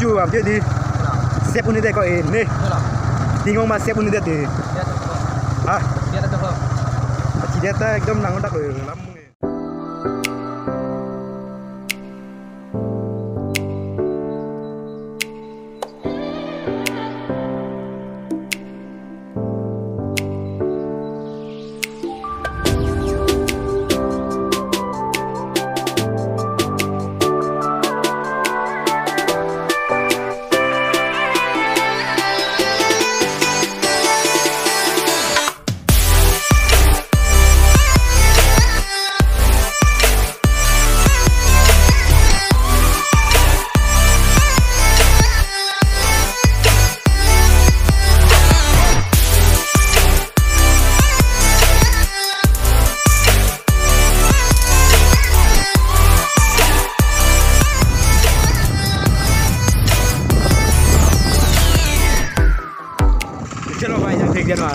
setuju am jadi siap unit kok ini. Bingung mas siap unit di. Ah, Dia ada tuh. Cideta एकदम nang otak loh. Chalo भाई यहाँ फेंक देना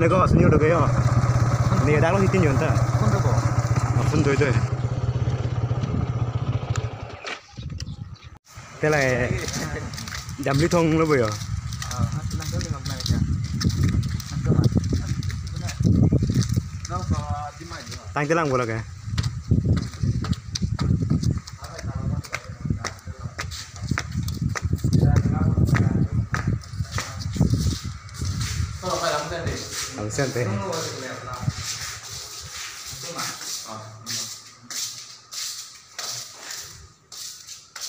Anh có bao nhiêu được cái không? Này đang lo hitin nhuận ta. Không được bỏ. Không đối đối. Thế là đầm lưu thông nó bây giờ. Tăng tới lăng bộ là cái. Ausente.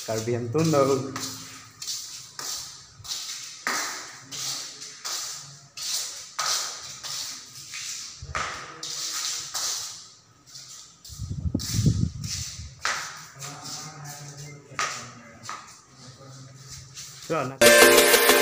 Carbientun đâu. Rồi.